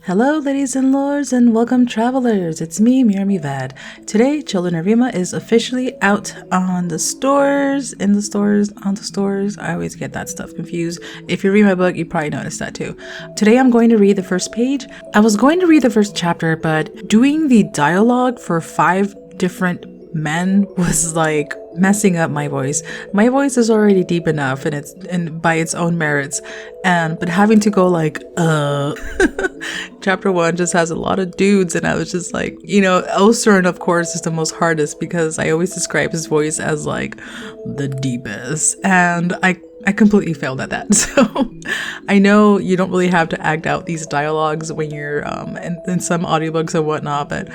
Hello, ladies and lords, and welcome travelers. It's me, Miriam Yvette. Today, Children of Rima is officially out on the stores, on the stores. I always get that stuff confused. If you read my book, you probably noticed that too. Today, I'm going to read the first page. I was going to read the first chapter, but doing the dialogue for 5 different men was like messing up my voice. My voice is already deep enough and by its own merits, but having to go like chapter 1 just has a lot of dudes, and I was just like, Osern of course is the most hardest because I always describe his voice as like the deepest, and I completely failed at that. So I know you don't really have to act out these dialogues when you're in some audiobooks and whatnot, but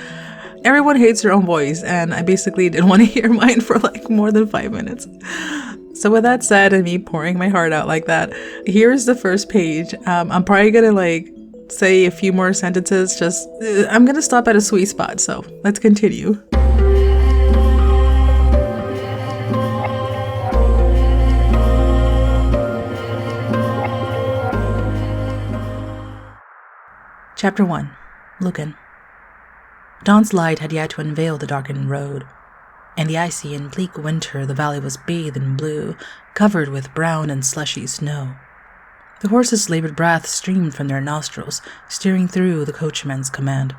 everyone hates their own voice, and I basically didn't want to hear mine for like more than 5 minutes. So with that said, and me pouring my heart out like that, here's the first page. I'm probably gonna like say a few more sentences, I'm gonna stop at a sweet spot, so let's continue. Chapter 1. Lucan. Dawn's light had yet to unveil the darkened road. In the icy and bleak winter, the valley was bathed in blue, covered with brown and slushy snow. The horses' labored breath streamed from their nostrils, steering through the coachman's command.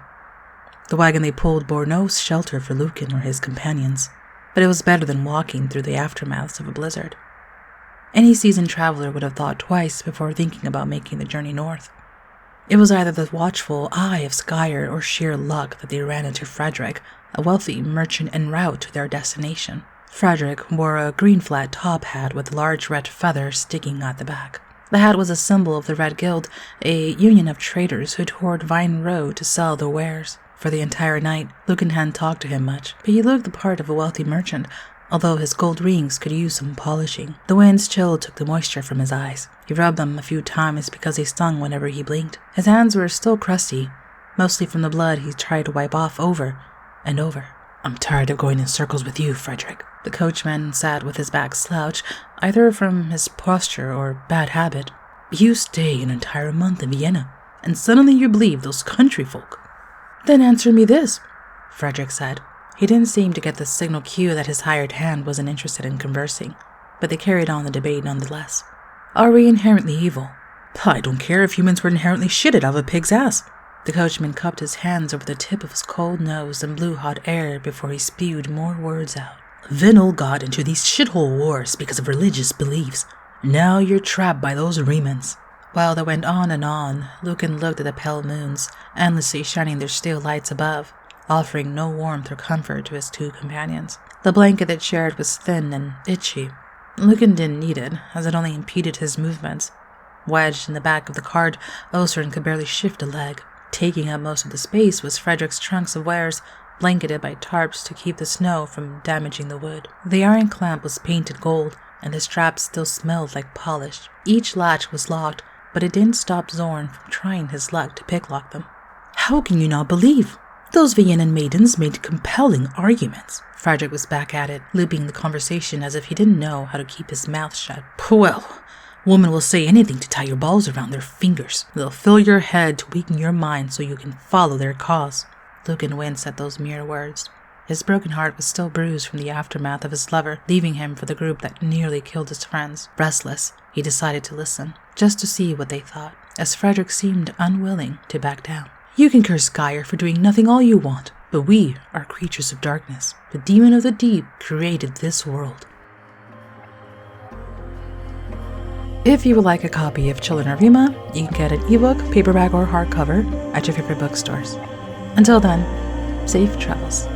The wagon they pulled bore no shelter for Lucan or his companions, but it was better than walking through the aftermaths of a blizzard. Any seasoned traveler would have thought twice before thinking about making the journey north. It was either the watchful eye of Skyer or sheer luck that they ran into Frederick, a wealthy merchant en route to their destination. Frederick wore a green flat top hat with a large red feather sticking at the back. The hat was a symbol of the Red Guild, a union of traders who toured Vine Road to sell their wares. For the entire night, Lucan hadn't talked to him much, but he looked the part of a wealthy merchant, although his gold rings could use some polishing. The wind's chill took the moisture from his eyes. He rubbed them a few times because they stung whenever he blinked. His hands were still crusty, mostly from the blood he tried to wipe off over and over. "I'm tired of going in circles with you, Frederick." The coachman sat with his back slouched, either from his posture or bad habit. "You stay an entire month in Vienna, and suddenly you believe those country folk." "Then answer me this," Frederick said. He didn't seem to get the signal cue that his hired hand wasn't interested in conversing, but they carried on the debate nonetheless. "Are we inherently evil?" "I don't care if humans were inherently shitted out of a pig's ass." The coachman cupped his hands over the tip of his cold nose and blew hot air before he spewed more words out. "Vinal got into these shithole wars because of religious beliefs. Now you're trapped by those Remans." While they went on and on, Lucan looked at the pale moons, endlessly shining their steel lights above, offering no warmth or comfort to his 2 companions. The blanket they shared was thin and itchy. Lucan didn't need it, as it only impeded his movements. Wedged in the back of the cart, Osern could barely shift a leg. Taking up most of the space was Frederick's trunks of wares, blanketed by tarps to keep the snow from damaging the wood. The iron clamp was painted gold, and the straps still smelled like polish. Each latch was locked, but it didn't stop Zorn from trying his luck to picklock them. "How can you not believe? Those Viennan maidens made compelling arguments." Frederick was back at it, looping the conversation as if he didn't know how to keep his mouth shut. "Well, women will say anything to tie your balls around their fingers. They'll fill your head to weaken your mind so you can follow their cause." Lucan winced at those mere words. His broken heart was still bruised from the aftermath of his lover leaving him for the group that nearly killed his friends. Restless, he decided to listen, just to see what they thought, as Frederick seemed unwilling to back down. "You can curse Skyer for doing nothing all you want, but we are creatures of darkness. The demon of the deep created this world." If you would like a copy of Children of Rima, you can get an ebook, paperback, or hardcover at your favorite bookstores. Until then, safe travels.